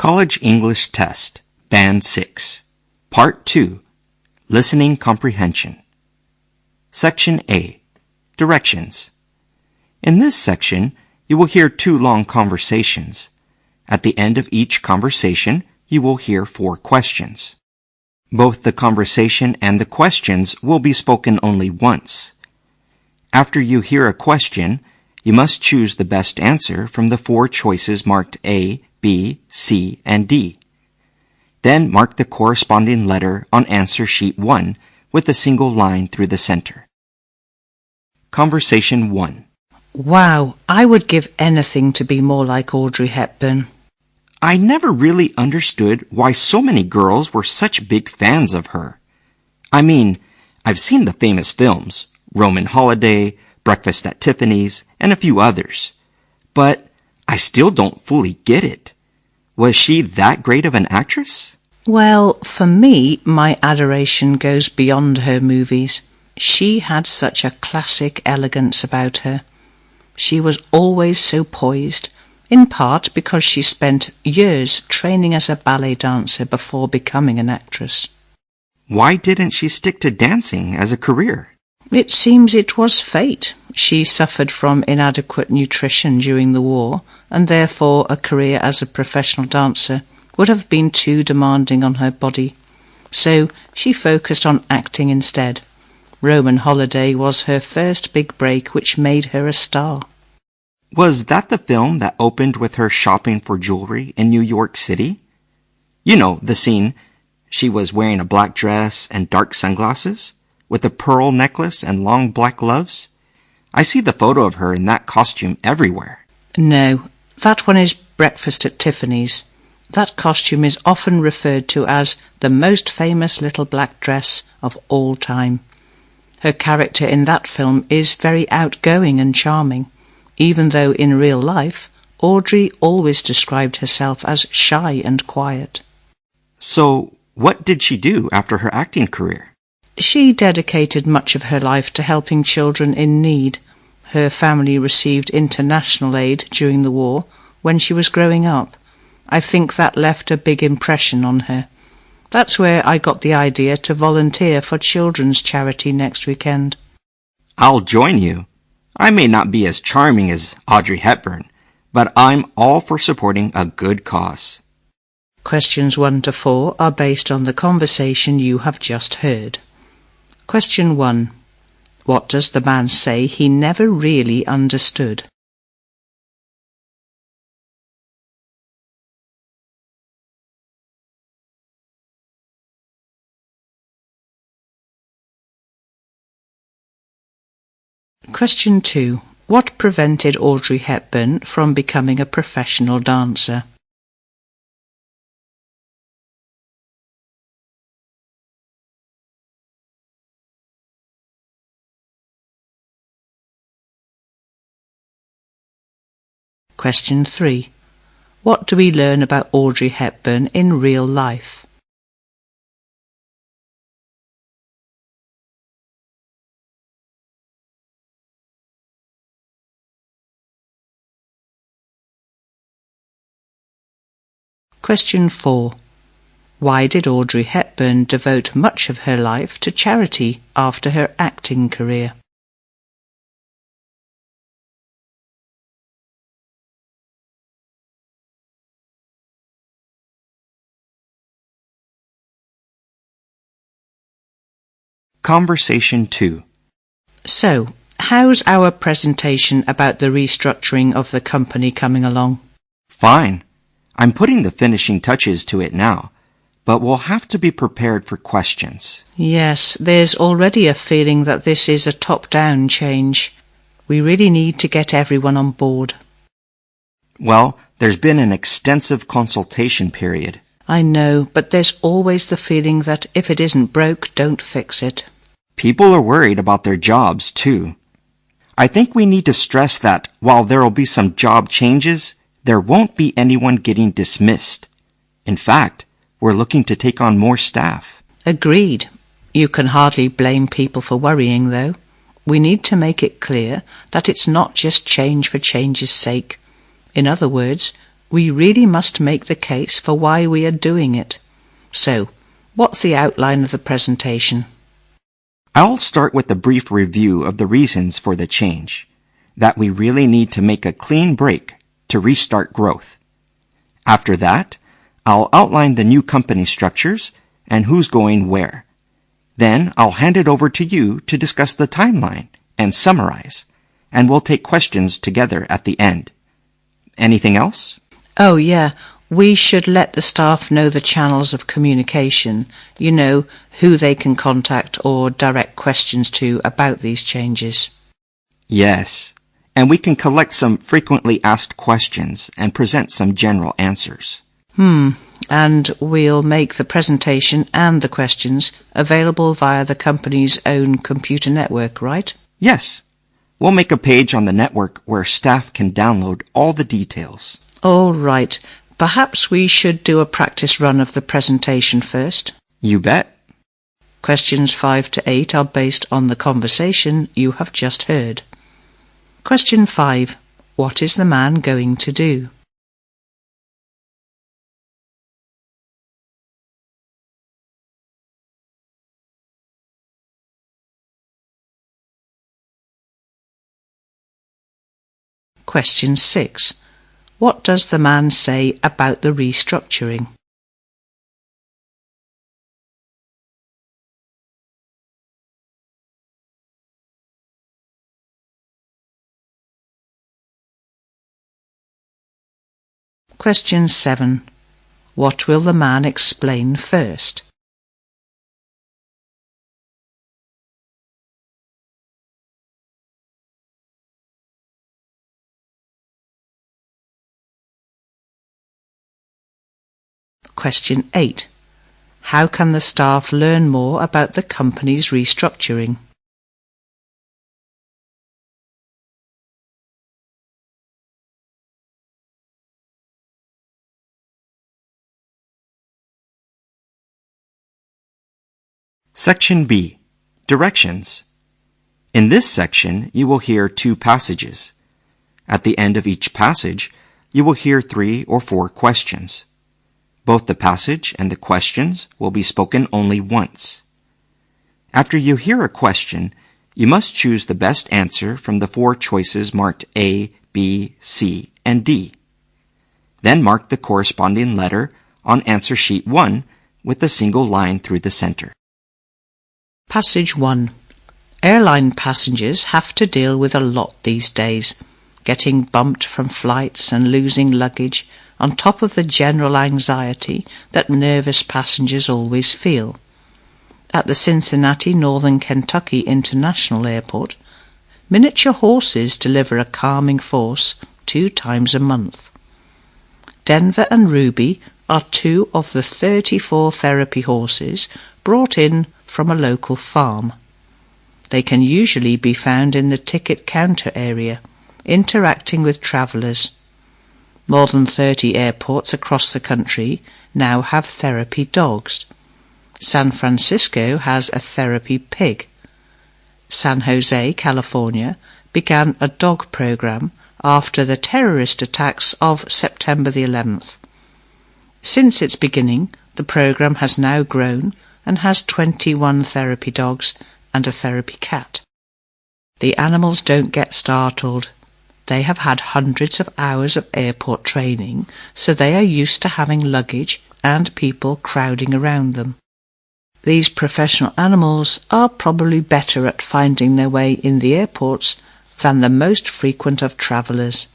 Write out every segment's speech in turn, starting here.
College English Test, Band 6, Part 2, Listening Comprehension. Section A, Directions. In this section, you will hear 2 long conversations. At the end of each conversation, you will hear 4 questions. Both the conversation and the questions will be spoken only once. After you hear a question, you must choose the best answer from the 4 choices marked A, B, C, and D. Then mark the corresponding letter on answer sheet 1 with a single line through the center. Conversation 1. Wow, I would give anything to be more like Audrey Hepburn. I never really understood why so many girls were such big fans of her. I mean, I've seen the famous films, Roman Holiday, Breakfast at Tiffany's, and a few others. But I still don't fully get it. Was she that great of an actress? Well, for me, my adoration goes beyond her movies. She had such a classic elegance about her. She was always so poised, in part because she spent years training as a ballet dancer before becoming an actress. Why didn't she stick to dancing as a career? It seems it was fate. She suffered from inadequate nutrition during the war, and therefore a career as a professional dancer would have been too demanding on her body. So she focused on acting instead. Roman Holiday was her first big break, which made her a star. Was that the film that opened with her shopping for jewelry in New York City? You know, the scene. She was wearing a black dress and dark sunglasses, with a pearl necklace and long black gloves. I see the photo of her in that costume everywhere. No, that one is Breakfast at Tiffany's. That costume is often referred to as the most famous little black dress of all time. Her character in that film is very outgoing and charming, even though in real life, Audrey always described herself as shy and quiet. So, what did she do after her acting career? She dedicated much of her life to helping children in need. Her family received international aid during the war when she was growing up. I think that left a big impression on her. That's where I got the idea to volunteer for children's charity next weekend. I'll join you. I may not be as charming as Audrey Hepburn, but I'm all for supporting a good cause. Questions 1 to 4 are based on the conversation you have just heard. Question 1. What does the man say he never really understood? Question 2. What prevented Audrey Hepburn from becoming a professional dancer? Question 3. What do we learn about Audrey Hepburn in real life? Question 4. Why did Audrey Hepburn devote much of her life to charity after her acting career? Conversation 2. So, how's our presentation about the restructuring of the company coming along? Fine. I'm putting the finishing touches to it now, but we'll have to be prepared for questions. Yes, there's already a feeling that this is a top-down change. We really need to get everyone on board. Well, there's been an extensive consultation period. I know, but there's always the feeling that if it isn't broke, don't fix it. People are worried about their jobs, too. I think we need to stress that while there will be some job changes, there won't be anyone getting dismissed. In fact, we're looking to take on more staff. Agreed. You can hardly blame people for worrying, though. We need to make it clear that it's not just change for change's sake. In other words, We really must make the case for why we are doing it. So, what's the outline of the presentation? I'll start with a brief review of the reasons for the change, that we really need to make a clean break to restart growth. After that, I'll outline the new company structures and who's going where. Then I'll hand it over to you to discuss the timeline and summarize, and we'll take questions together at the end. Anything else? Oh, yeah. We should let the staff know the channels of communication, who they can contact or direct questions to about these changes. Yes, and we can collect some frequently asked questions and present some general answers. And we'll make the presentation and the questions available via the company's own computer network, right? Yes, we'll make a page on the network where staff can download all the details. All right. Perhaps we should do a practice run of the presentation first. You bet. Questions 5 to 8 are based on the conversation you have just heard. Question 5. What is the man going to do? Question 6. What does the man say about the restructuring? Question 7. What will the man explain first? Question 8. How can the staff learn more about the company's restructuring? Section B. Directions. In this section, you will hear 2 passages. At the end of each passage, you will hear 3 or 4 questions. Both the passage and the questions will be spoken only once. After you hear a question, you must choose the best answer from the 4 choices marked A, B, C, and D. Then mark the corresponding letter on answer sheet 1 with a single line through the center. Passage 1. Airline passengers have to deal with a lot these days, getting bumped from flights and losing luggage, on top of the general anxiety that nervous passengers always feel. At the Cincinnati, Northern Kentucky International Airport, miniature horses deliver a calming force 2 times a month. Denver and Ruby are 2 of the 34 therapy horses brought in from a local farm. They can usually be found in the ticket counter area, interacting with travellers. More than 30 airports across the country now have therapy dogs. San Francisco has a therapy pig. San Jose, California, began a dog program after the terrorist attacks of September the 11th. Since its beginning, the program has now grown and has 21 therapy dogs and a therapy cat. The animals don't get startled. They have had hundreds of hours of airport training, so they are used to having luggage and people crowding around them. These professional animals are probably better at finding their way in the airports than the most frequent of travellers.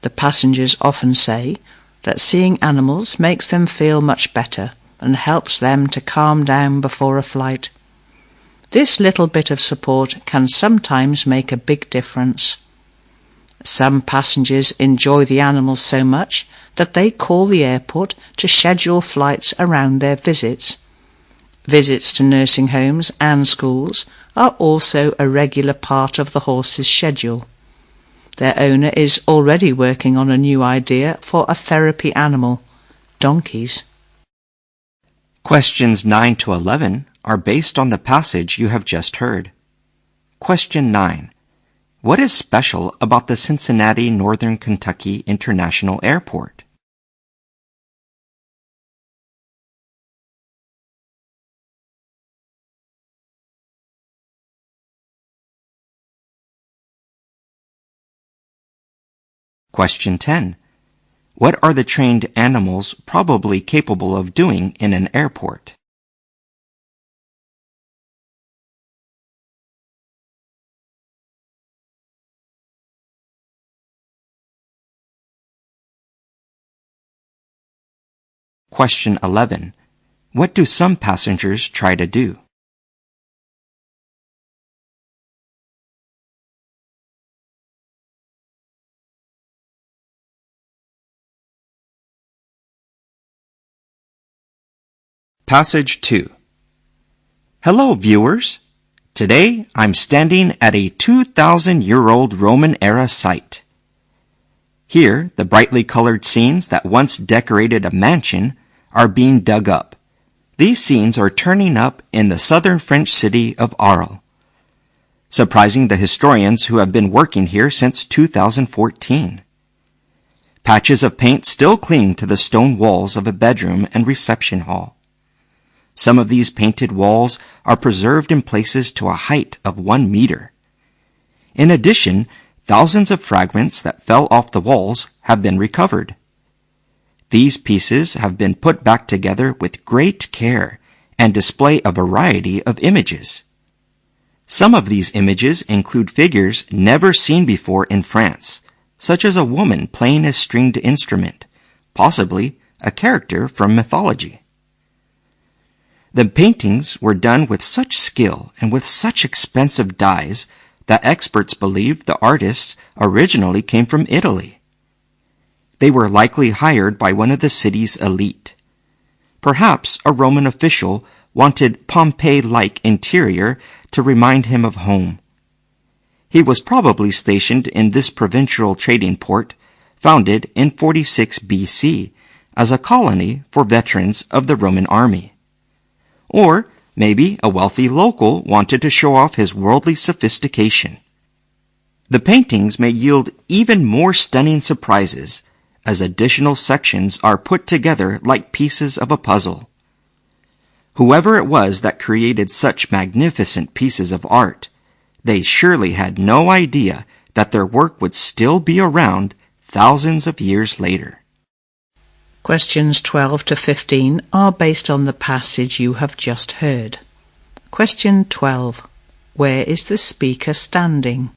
The passengers often say that seeing animals makes them feel much better and helps them to calm down before a flight. This little bit of support can sometimes make a big difference. Some passengers enjoy the animals so much that they call the airport to schedule flights around their visits. Visits to nursing homes and schools are also a regular part of the horse's schedule. Their owner is already working on a new idea for a therapy animal, donkeys. Questions 9 to 11 are based on the passage you have just heard. Question 9. What is special about the Cincinnati, Northern Kentucky International Airport? Question 10. What are the trained animals probably capable of doing in an airport? Question 11. What do some passengers try to do? Passage 2. Hello, viewers. Today, I'm standing at a 2,000-year-old Roman-era site. Here, the brightly colored scenes that once decorated a mansion are being dug up. These scenes are turning up in the southern French city of Arles, surprising the historians who have been working here since 2014. Patches of paint still cling to the stone walls of a bedroom and reception hall. Some of these painted walls are preserved in places to a height of 1 meter. In addition, thousands of fragments that fell off the walls have been recovered. These pieces have been put back together with great care and display a variety of images. Some of these images include figures never seen before in France, such as a woman playing a stringed instrument, possibly a character from mythology. The paintings were done with such skill and with such expensive dyes that experts believed the artists originally came from Italy. They were likely hired by one of the city's elite. Perhaps a Roman official wanted Pompeii-like interior to remind him of home. He was probably stationed in this provincial trading port, founded in 46 BC, as a colony for veterans of the Roman army. Or maybe a wealthy local wanted to show off his worldly sophistication. The paintings may yield even more stunning surprises as additional sections are put together like pieces of a puzzle. Whoever it was that created such magnificent pieces of art, they surely had no idea that their work would still be around thousands of years later. Questions 12 to 15 are based on the passage you have just heard. Question 12. Where is the speaker standing?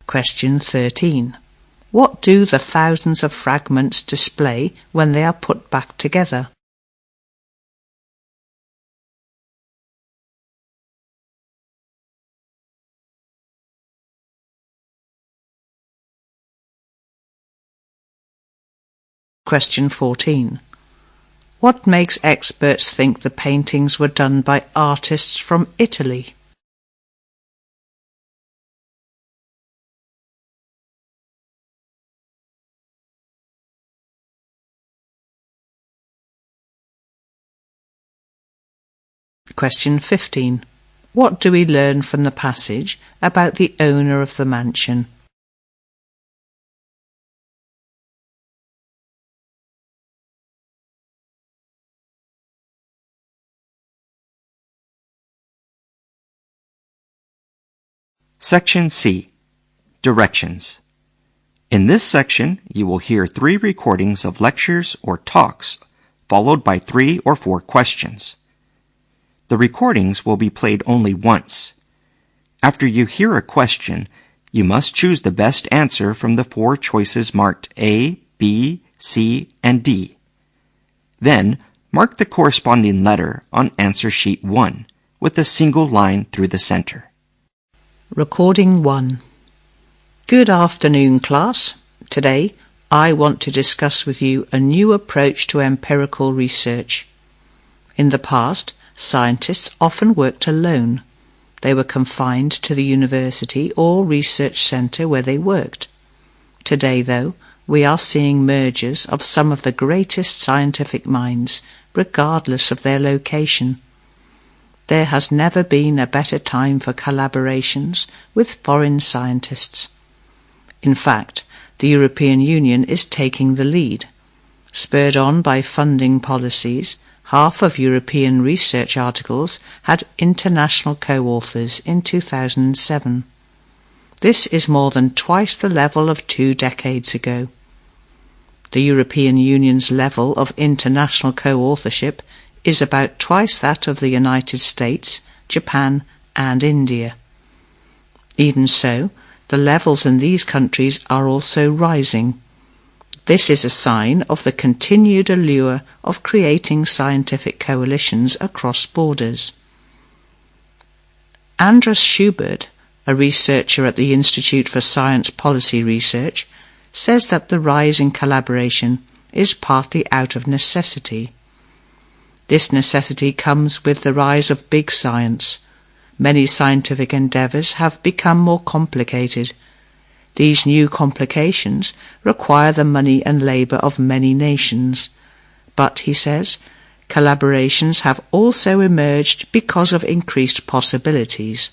Question 13. What do the thousands of fragments display when they are put back together? Question 14. What makes experts think the paintings were done by artists from Italy? Question 15. What do we learn from the passage about the owner of the mansion? Section C. Directions. In this section, you will hear 3 recordings of lectures or talks, followed by 3 or 4 questions. The recordings will be played only once. After you hear a question, you must choose the best answer from the 4 choices marked A, B, C, and D. Then, mark the corresponding letter on answer sheet 1 with a single line through the center. Recording 1. Good afternoon, class. Today, I want to discuss with you a new approach to empirical research. In the past, scientists often worked alone. They were confined to the university or research centre where they worked. Today, though, we are seeing mergers of some of the greatest scientific minds, regardless of their location. There has never been a better time for collaborations with foreign scientists. In fact, the European Union is taking the lead. Spurred on by funding policies, half of European research articles had international co-authors in 2007. This is more than twice the level of 2 decades ago. The European Union's level of international co-authorship is about twice that of the United States, Japan, and India. Even so, the levels in these countries are also rising. This is a sign of the continued allure of creating scientific coalitions across borders. Andras Schubert, a researcher at the Institute for Science Policy Research, says that the rise in collaboration is partly out of necessity. This necessity comes with the rise of big science. Many scientific endeavours have become more complicated. These new complications require the money and labour of many nations. But, he says, collaborations have also emerged because of increased possibilities.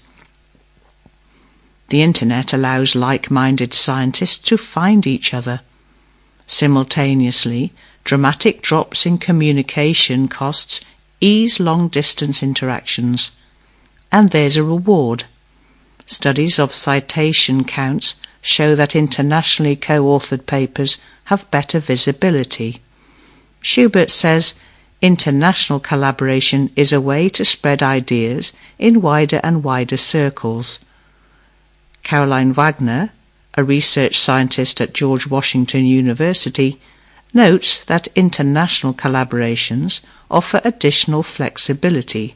The Internet allows like-minded scientists to find each other. Simultaneously, dramatic drops in communication costs ease long-distance interactions. And there's a reward. Studies of citation counts show that internationally co-authored papers have better visibility. Schubert says international collaboration is a way to spread ideas in wider and wider circles. Caroline Wagner, a research scientist at George Washington University, notes that international collaborations offer additional flexibility.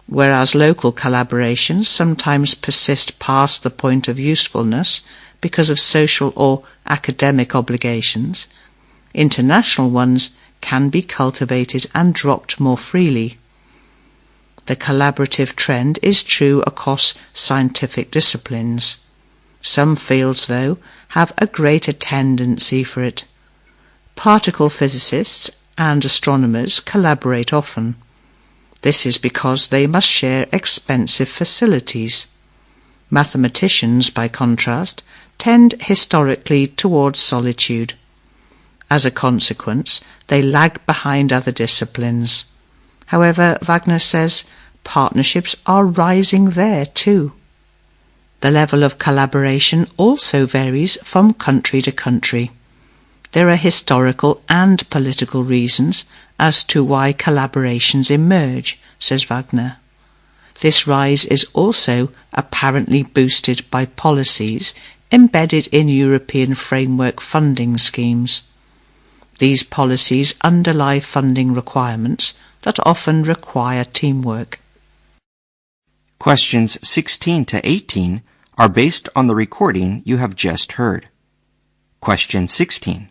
Whereas local collaborations sometimes persist past the point of usefulness because of social or academic obligations, international ones can be cultivated and dropped more freely. The collaborative trend is true across scientific disciplines. Some fields, though, have a greater tendency for it. Particle physicists and astronomers collaborate often. This is because they must share expensive facilities. Mathematicians, by contrast, tend historically towards solitude. As a consequence, they lag behind other disciplines. However, Wagner says partnerships are rising there too. The level of collaboration also varies from country to country. There are historical and political reasons as to why collaborations emerge, says Wagner. This rise is also apparently boosted by policies embedded in European framework funding schemes. These policies underlie funding requirements that often require teamwork. Questions 16 to 18 are based on the recording you have just heard. Question 16.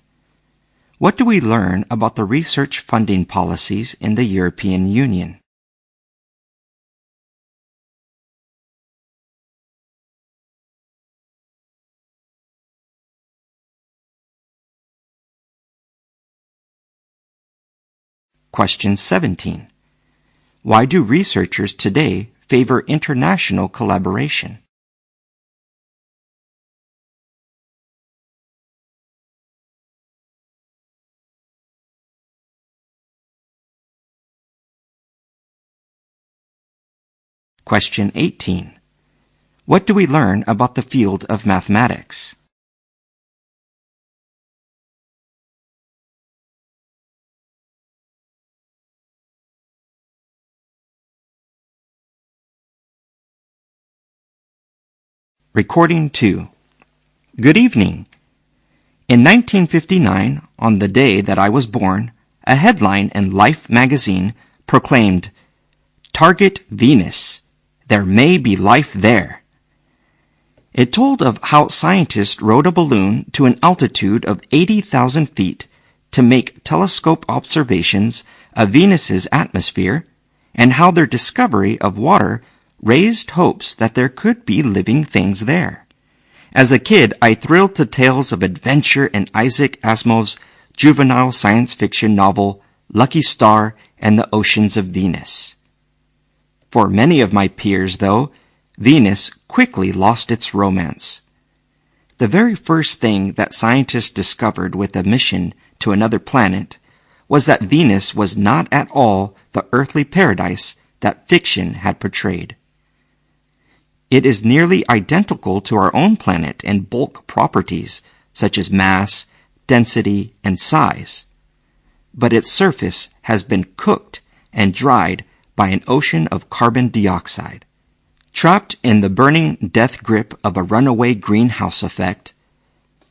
What do we learn about the research funding policies in the European Union? Question 17. Why do researchers today favor international collaboration? Question 18. What do we learn about the field of mathematics? Recording 2. Good evening. In 1959, on the day that I was born, a headline in Life magazine proclaimed, "Target Venus. There may be life there." It told of how scientists rode a balloon to an altitude of 80,000 feet to make telescope observations of Venus's atmosphere, and how their discovery of water raised hopes that there could be living things there. As a kid, I thrilled to tales of adventure in Isaac Asimov's juvenile science fiction novel Lucky Star and the Oceans of Venus. For many of my peers, though, Venus quickly lost its romance. The very first thing that scientists discovered with a mission to another planet was that Venus was not at all the earthly paradise that fiction had portrayed. It is nearly identical to our own planet in bulk properties such as mass, density, and size, but its surface has been cooked and dried by an ocean of carbon dioxide. Trapped in the burning death grip of a runaway greenhouse effect,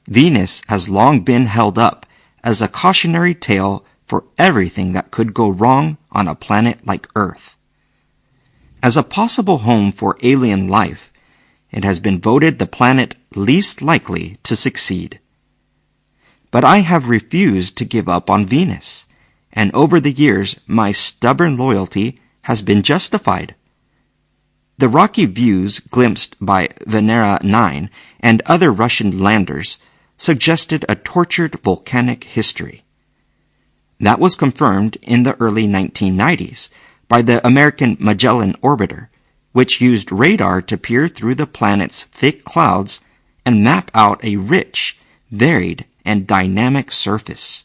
Venus has long been held up as a cautionary tale for everything that could go wrong on a planet like Earth. As a possible home for alien life, it has been voted the planet least likely to succeed. But I have refused to give up on Venus, and over the years my stubborn loyalty has been justified. The rocky views glimpsed by Venera 9 and other Russian landers suggested a tortured volcanic history. That was confirmed in the early 1990s by the American Magellan orbiter, which used radar to peer through the planet's thick clouds and map out a rich, varied, and dynamic surface.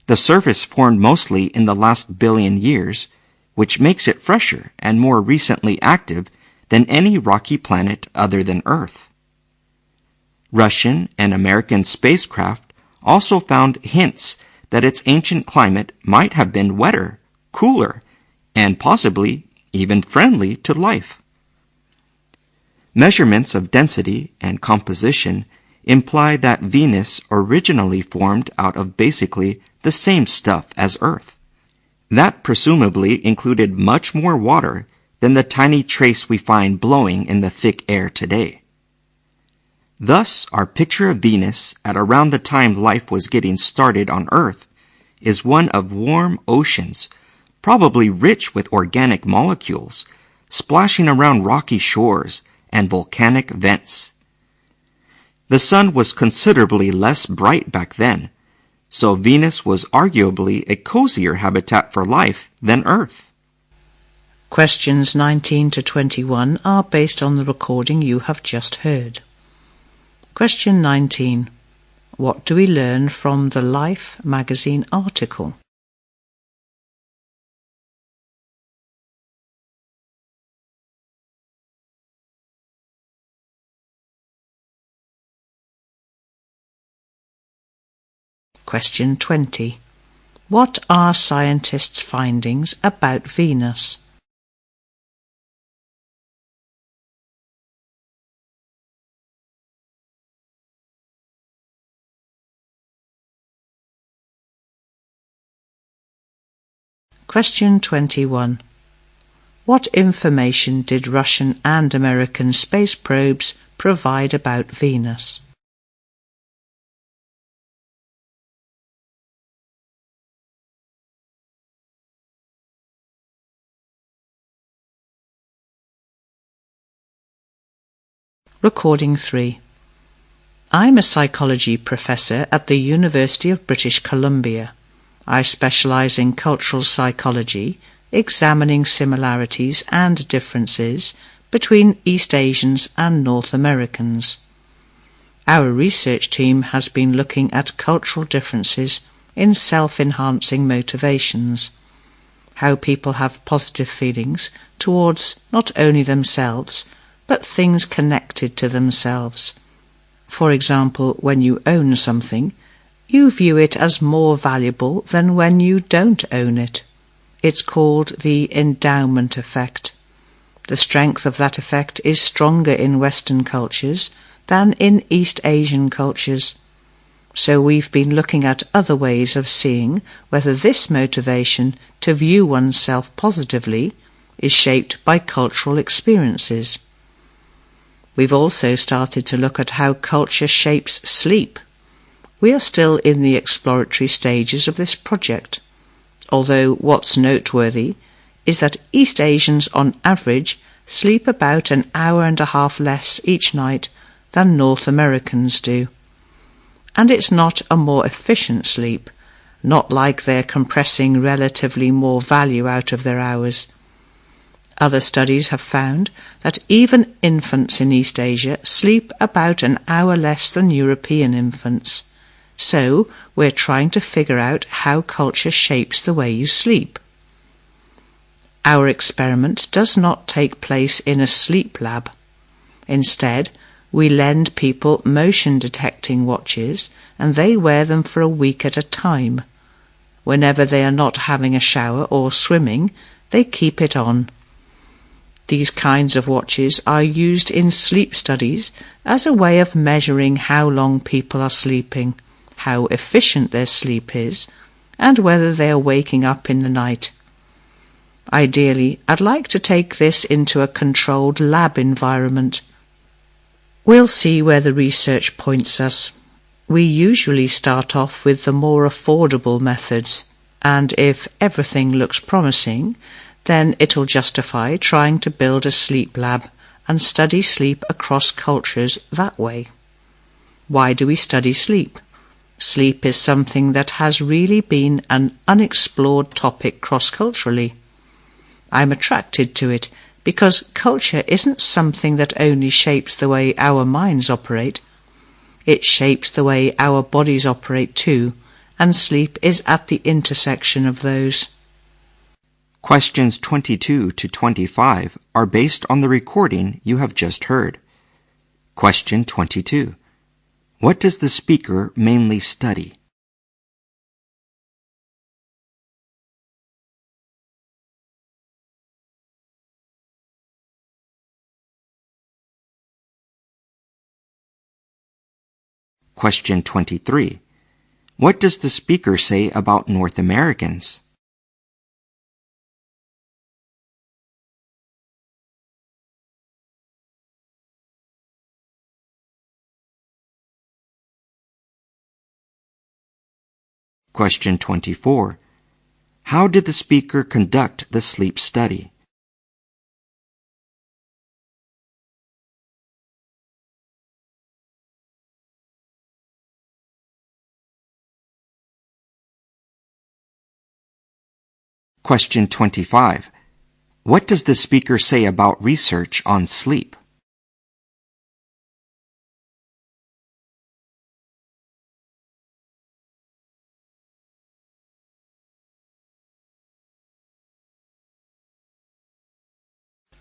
The surface formed mostly in the last billion years, which makes it fresher and more recently active than any rocky planet other than Earth. Russian and American spacecraft also found hints that its ancient climate might have been wetter, cooler, and possibly even friendly to life. Measurements of density and composition imply that Venus originally formed out of basically the same stuff as Earth. That presumably included much more water than the tiny trace we find blowing in the thick air today. Thus, our picture of Venus at around the time life was getting started on Earth is one of warm oceans, probably rich with organic molecules, splashing around rocky shores and volcanic vents. The sun was considerably less bright back then, so Venus was arguably a cozier habitat for life than Earth. Questions 19 to 21 are based on the recording you have just heard. Question 19. What do we learn from the Life magazine article? Question 20. What are scientists' findings about Venus? Question 21. What information did Russian and American space probes provide about Venus? Recording 3. I'm a psychology professor at the University of British Columbia. I specialise in cultural psychology, examining similarities and differences between East Asians and North Americans. Our research team has been looking at cultural differences in self-enhancing motivations, how people have positive feelings towards not only themselves, but things connected to themselves. For example, when you own something, you view it as more valuable than when you don't own it. It's called the endowment effect. The strength of that effect is stronger in Western cultures than in East Asian cultures. So we've been looking at other ways of seeing whether this motivation to view oneself positively is shaped by cultural experiences. We've also started to look at how culture shapes sleep. We are still in the exploratory stages of this project, although what's noteworthy is that East Asians on average sleep about an hour and a half less each night than North Americans do. And it's not a more efficient sleep, not like they're compressing relatively more value out of their hours. Other studies have found that even infants in East Asia sleep about an hour less than European infants. So we're trying to figure out how culture shapes the way you sleep. Our experiment does not take place in a sleep lab. Instead, we lend people motion detecting watches and they wear them for a week at a time. Whenever they are not having a shower or swimming, they keep it on. These kinds of watches are used in sleep studies as a way of measuring how long people are sleeping, how efficient their sleep is, and whether they are waking up in the night. Ideally, I'd like to take this into a controlled lab environment. We'll see where the research points us. We usually start off with the more affordable methods, and if everything looks promising, then it'll justify trying to build a sleep lab and study sleep across cultures that way. Why do we study sleep? Sleep is something that has really been an unexplored topic cross-culturally. I'm attracted to it because culture isn't something that only shapes the way our minds operate. It shapes the way our bodies operate too, and sleep is at the intersection of those. Questions 22 to 25 are based on the recording you have just heard. Question 22. What does the speaker mainly study? Question 23. What does the speaker say about North Americans? Question 24. How did the speaker conduct the sleep study? Question 25. What does the speaker say about research on sleep?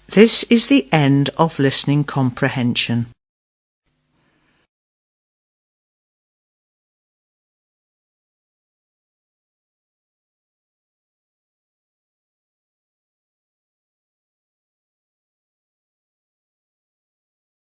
This is the end of listening comprehension.